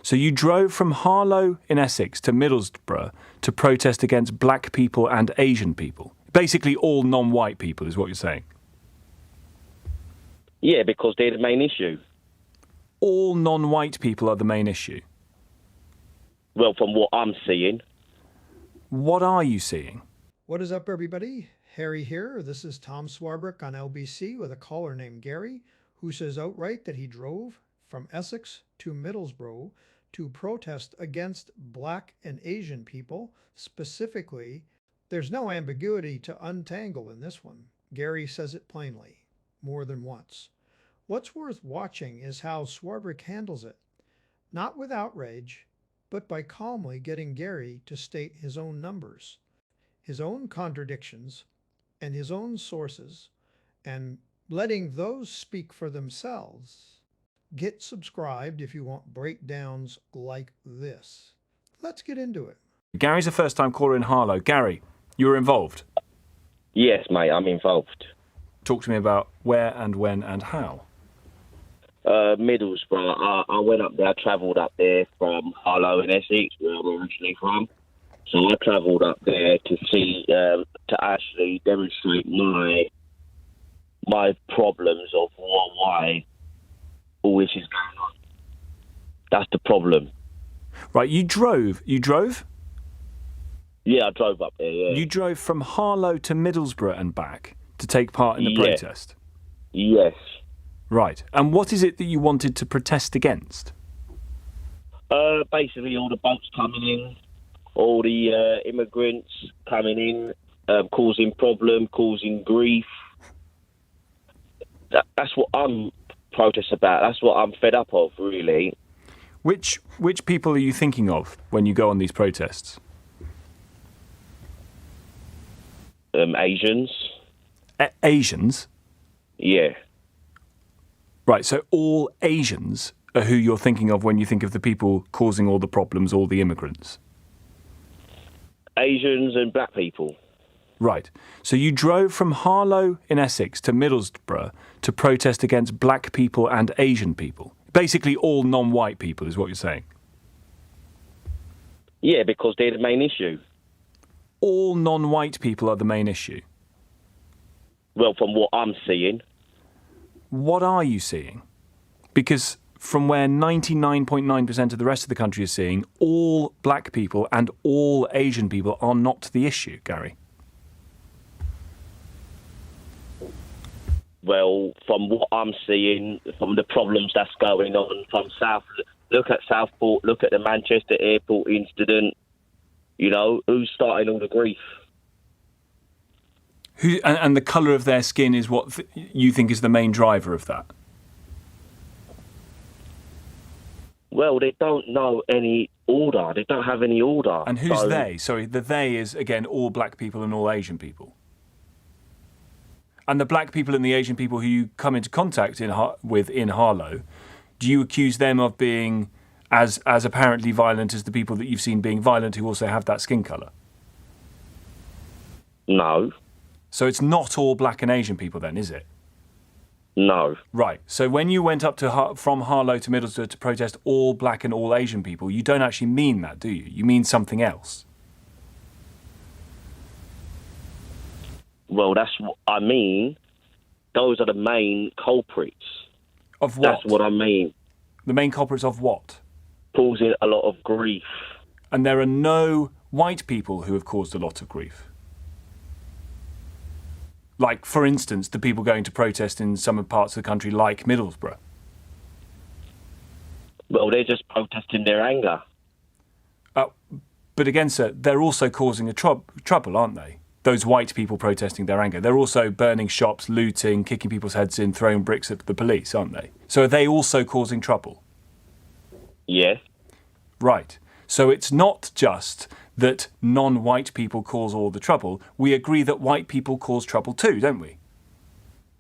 So you drove from Harlow in Essex to Middlesbrough to protest against black people and Asian people. Basically all non-white people is what you're saying. Yeah, because they're the main issue. All non-white people are the main issue. Well, from what I'm seeing. What are you seeing? What is up, everybody? Harry here. This is Tom Swarbrick on LBC with a caller named Gary, who says outright that he drove from Essex to Middlesbrough to protest against black and Asian people. Specifically, there's no ambiguity to untangle in this one. Gary says it plainly, more than once. What's worth watching is how Swarbrick handles it, not with outrage, but by calmly getting Gary to state his own numbers, his own contradictions, and his own sources, and letting those speak for themselves. Get subscribed if you want breakdowns like this. Let's get into it. Gary's a first-time caller in Harlow. Gary, you were involved? Yes, mate, I'm involved. Talk to me about where and when and how. Middlesbrough. I went up there, I travelled up there from Harlow in Essex, where I'm originally from. So I travelled up there to see, to actually demonstrate my problems of why all this is going on. That's the problem. Right, you drove? Yeah, I drove up there, yeah. You drove from Harlow to Middlesbrough and back to take part in the protest? Yes. Right, and what is it that you wanted to protest against? Basically all the boats coming in, all the immigrants coming in, causing problem, causing grief. That's what I'm protest about. That's what I'm fed up of, really. Which people are you thinking of when you go on these protests? Asians. Asians? Yeah. Right, so all Asians are who you're thinking of when you think of the people causing all the problems, all the immigrants? Asians and black people. Right. So you drove from Harlow in Essex to Middlesbrough to protest against black people and Asian people. Basically all non-white people is what you're saying. Yeah, because they're the main issue. All non-white people are the main issue. Well, from what I'm seeing. What are you seeing? Because from where 99.9% of the rest of the country is seeing, all black people and all Asian people are not the issue, Gary. Well, from what I'm seeing, from the problems that's going on from South, look at Southport, look at the Manchester airport incident. You know, who's starting all the grief? And the colour of their skin is what you think is the main driver of that? Well, they don't know any order. They don't have any order. And who's they? Sorry, the they is, again, all black people and all Asian people. And the black people and the Asian people who you come into contact with in Harlow, do you accuse them of being as apparently violent as the people that you've seen being violent who also have that skin colour? No. So it's not all black and Asian people then, is it? No. Right. So when you went up from Harlow to Middlesbrough to protest all black and all Asian people, you don't actually mean that, do you? You mean something else. Well, that's what I mean. Those are the main culprits. Of what? That's what I mean. The main culprits of what? Causing a lot of grief. And there are no white people who have caused a lot of grief. Like, for instance, the people going to protest in some parts of the country like Middlesbrough. Well, they're just protesting their anger. But again, sir, they're also causing a trouble, aren't they? Those white people protesting their anger. They're also burning shops, looting, kicking people's heads in, throwing bricks at the police, aren't they? So are they also causing trouble? Yes. Right. So it's not just that non-white people cause all the trouble. We agree that white people cause trouble too, don't we?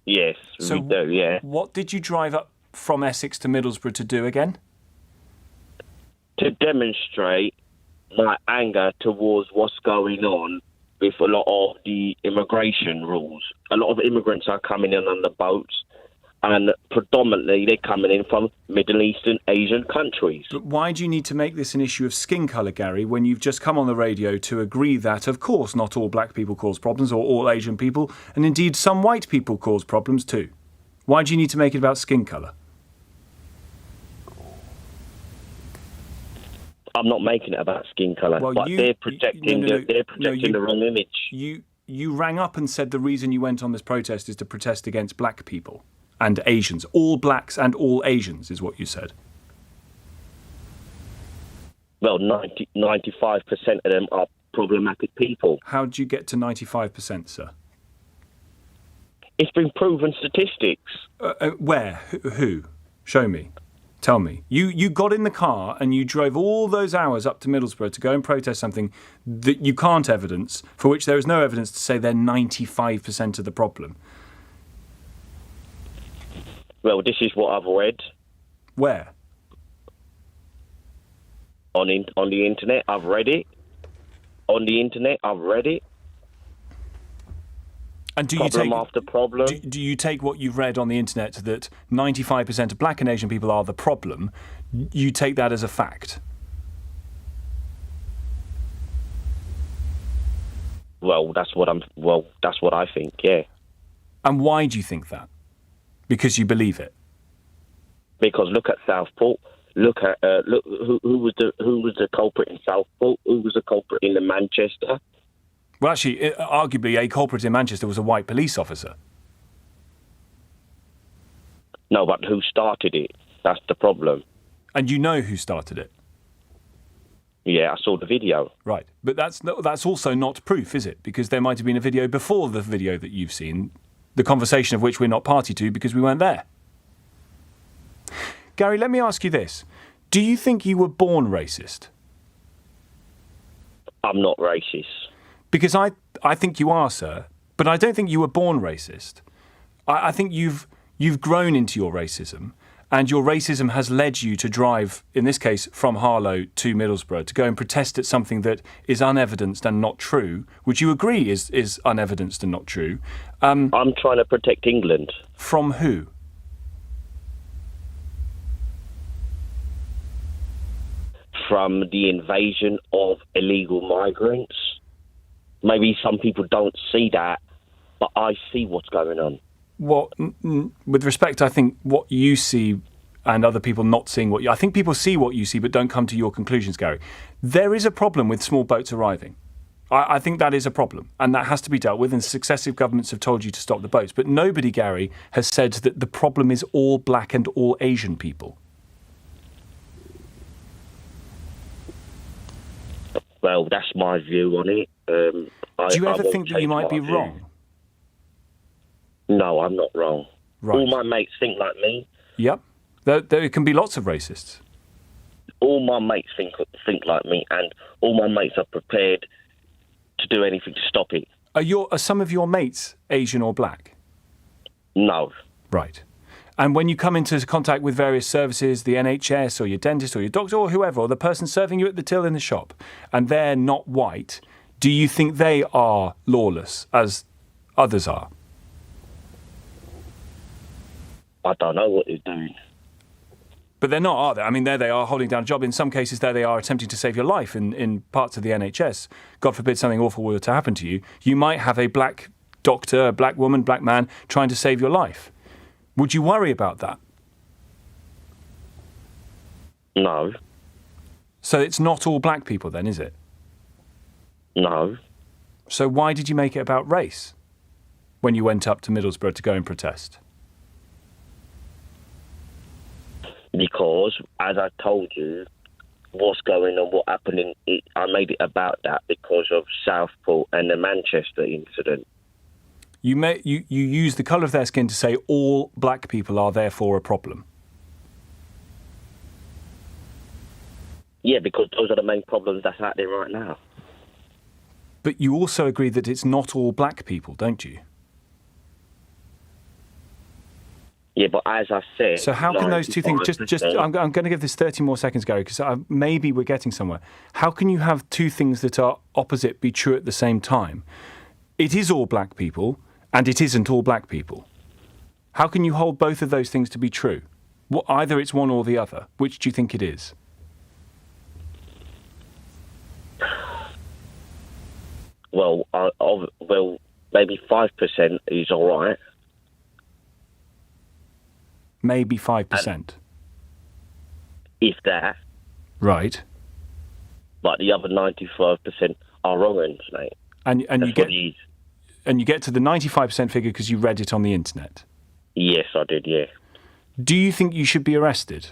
Yes, we do, yeah. What did you drive up from Essex to Middlesbrough to do again? To demonstrate my anger towards what's going on with a lot of the immigration rules. A lot of immigrants are coming in on the boats, and predominantly they're coming in from Middle Eastern Asian countries. But why do you need to make this an issue of skin colour, Gary, when you've just come on the radio to agree that, of course, not all black people cause problems, or all Asian people, and indeed some white people cause problems too? Why do you need to make it about skin colour? I'm not making it about skin colour, but they're projecting the wrong image. You rang up and said the reason you went on this protest is to protest against black people and Asians. All blacks and all Asians is what you said. Well, 95% of them are problematic people. How did you get to 95%, sir? It's been proven statistics. Where? Who? Show me. Tell me. You got in the car and you drove all those hours up to Middlesbrough to go and protest something that you can't evidence, for which there is no evidence to say they're 95% of the problem. Well, this is what I've read. Where? On the internet, I've read it. On the internet, I've read it. And do you take what you've read on the internet that 95% of black and Asian people are the problem? You take that as a fact? Well, that's what I think. Yeah. And why do you think that? Because you believe it? Because look at Southport. Look who was the culprit in Southport? Who was the culprit in Manchester? Well, actually, arguably, a culprit in Manchester was a white police officer. No, but who started it? That's the problem. And you know who started it? Yeah, I saw the video. Right, but that's also not proof, is it? Because there might have been a video before the video that you've seen, the conversation of which we're not party to because we weren't there. Gary, let me ask you this. Do you think you were born racist? I'm not racist. Because I think you are, sir, but I don't think you were born racist. I think you've grown into your racism, and your racism has led you to drive, in this case, from Harlow to Middlesbrough, to go and protest at something that is unevidenced and not true, which you agree is unevidenced and not true. I'm trying to protect England. From who? From the invasion of illegal migrants. Maybe some people don't see that, but I see what's going on. Well, with respect, I think what you see and other people not seeing I think people see what you see but don't come to your conclusions, Gary. There is a problem with small boats arriving. I think that is a problem, and that has to be dealt with, and successive governments have told you to stop the boats. But nobody, Gary, has said that the problem is all black and all Asian people. Well, that's my view on it. Do you ever think that you might be wrong? No, I'm not wrong. Right. All my mates think like me. Yep. There can be lots of racists. All my mates think like me, and all my mates are prepared to do anything to stop it. Are some of your mates Asian or black? No. Right. And when you come into contact with various services, the NHS or your dentist or your doctor or whoever, or the person serving you at the till in the shop, and they're not white, do you think they are lawless as others are? I don't know what they're doing. But they're not, are they? I mean, there they are holding down a job. In some cases, there they are attempting to save your life in parts of the NHS. God forbid something awful were to happen to you. You might have a black doctor, a black woman, black man trying to save your life. Would you worry about that? No. So it's not all black people then, is it? No. So why did you make it about race when you went up to Middlesbrough to go and protest? Because, as I told you, what's going on, what happened, I made it about that because of Southport and the Manchester incident. You use the colour of their skin to say all black people are therefore a problem. Yeah, because those are the main problems that's out there right now. But you also agree that it's not all black people, don't you? Yeah, but as I said... So how can those two things... I'm going to give this 30 more seconds, Gary, because maybe we're getting somewhere. How can you have two things that are opposite be true at the same time? It is all black people, and it isn't all black people. How can you hold both of those things to be true? Either it's one or the other. Which do you think it is? Well, maybe 5% is all right. Maybe 5%. If that. Right. But the other 95% are wrong ones, mate. And you get to the 95% figure because you read it on the internet? Yes, I did, yeah. Do you think you should be arrested?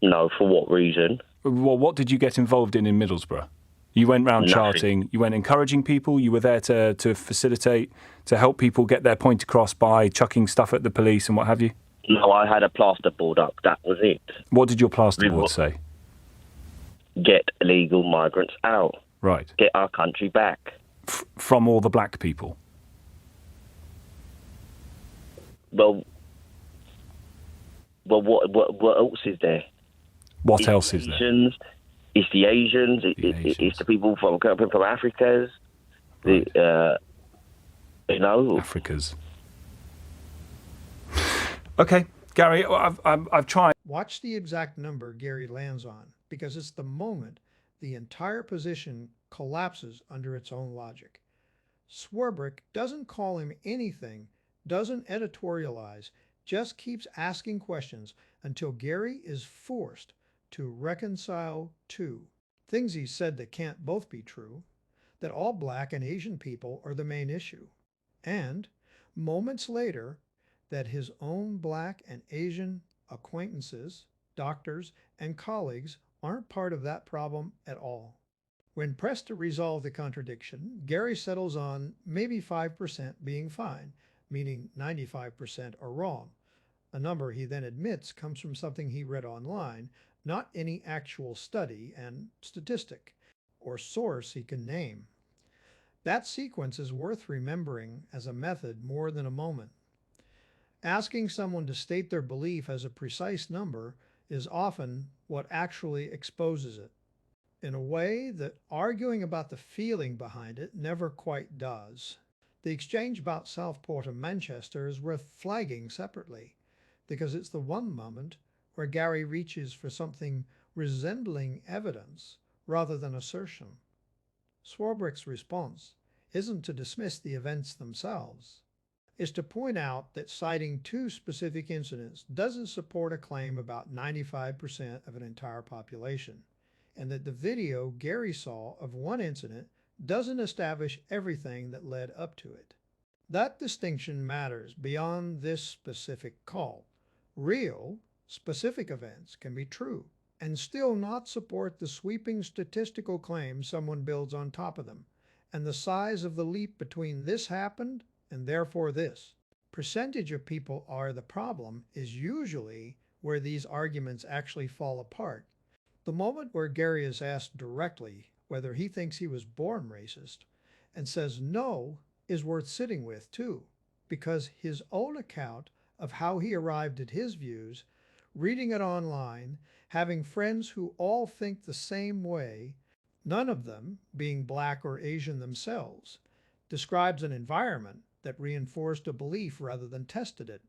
No, for what reason? Well, what did you get involved in Middlesbrough? You went round charting, you went encouraging people, you were there to facilitate, to help people get their point across by chucking stuff at the police and what have you? No, I had a plasterboard up, that was it. What did your plasterboard say? Get illegal migrants out. Right. Get our country back. From all the black people? Well, what else is there? What else is there? It's the Asians. It's the people from Africas. Right. Africas. Okay, Gary, I've tried. Watch the exact number Gary lands on, because it's the moment the entire position collapses under its own logic. Swarbrick doesn't call him anything, doesn't editorialize, just keeps asking questions until Gary is forced to reconcile two things he said that can't both be true, that all black and Asian people are the main issue, and moments later that his own black and Asian acquaintances, doctors, and colleagues aren't part of that problem at all. When pressed to resolve the contradiction, Gary settles on maybe 5% being fine, meaning 95% are wrong. A number he then admits comes from something he read online, not any actual study and statistic or source he can name. That sequence is worth remembering as a method more than a moment. Asking someone to state their belief as a precise number is often what actually exposes it, in a way that arguing about the feeling behind it never quite does. The exchange about Southport and Manchester is worth flagging separately, because it's the one moment where Gary reaches for something resembling evidence rather than assertion. Swarbrick's response isn't to dismiss the events themselves. Is to point out that citing two specific incidents doesn't support a claim about 95% of an entire population, and that the video Gary saw of one incident doesn't establish everything that led up to it. That distinction matters beyond this specific call. Real, specific events can be true and still not support the sweeping statistical claims someone builds on top of them, and the size of the leap between this happened and therefore this. Percentage of people are the problem is usually where these arguments actually fall apart. The moment where Gary is asked directly whether he thinks he was born racist and says no is worth sitting with too, because his own account of how he arrived at his views, reading it online, having friends who all think the same way, none of them being black or Asian themselves, describes an environment that reinforced a belief rather than tested it.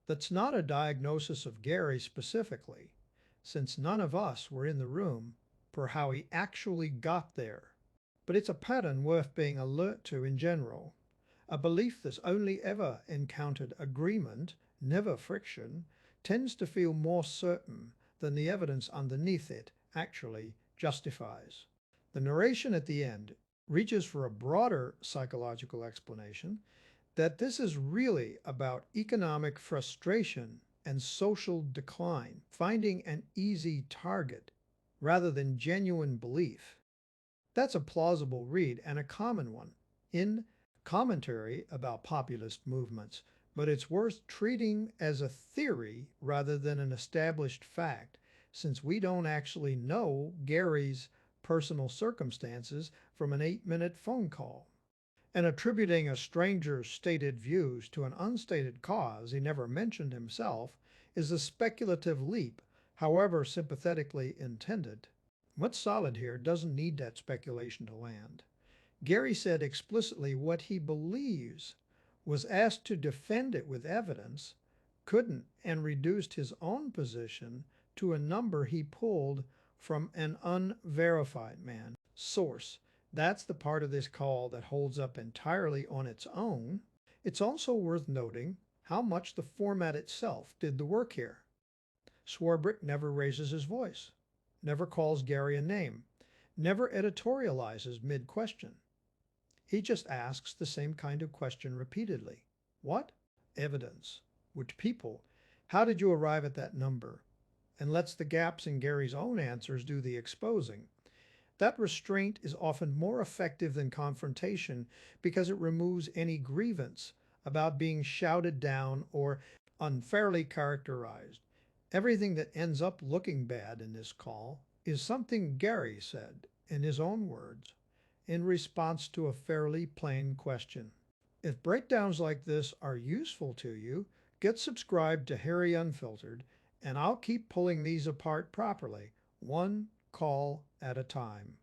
That's not a diagnosis of Gary specifically, since none of us were in the room for how he actually got there. But it's a pattern worth being alert to in general. A belief that's only ever encountered agreement, never friction, tends to feel more certain than the evidence underneath it actually justifies. The narration at the end reaches for a broader psychological explanation that this is really about economic frustration and social decline, finding an easy target rather than genuine belief. That's a plausible read and a common one in commentary about populist movements, but it's worth treating as a theory rather than an established fact, since we don't actually know Gary's personal circumstances from an 8-minute phone call. And attributing a stranger's stated views to an unstated cause he never mentioned himself is a speculative leap, however sympathetically intended. What's solid here doesn't need that speculation to land. Gary said explicitly what he believes, was asked to defend it with evidence, couldn't, and reduced his own position to a number he pulled from an unverified man. Source. That's the part of this call that holds up entirely on its own. It's also worth noting how much the format itself did the work here. Swarbrick never raises his voice, never calls Gary a name, never editorializes mid-question. He just asks the same kind of question repeatedly. What? Evidence. Which people? How did you arrive at that number? And lets the gaps in Gary's own answers do the exposing. That restraint is often more effective than confrontation because it removes any grievance about being shouted down or unfairly characterized. Everything that ends up looking bad in this call is something Gary said, in his own words, in response to a fairly plain question. If breakdowns like this are useful to you, get subscribed to Harry Unfiltered, and I'll keep pulling these apart properly, one call at a time.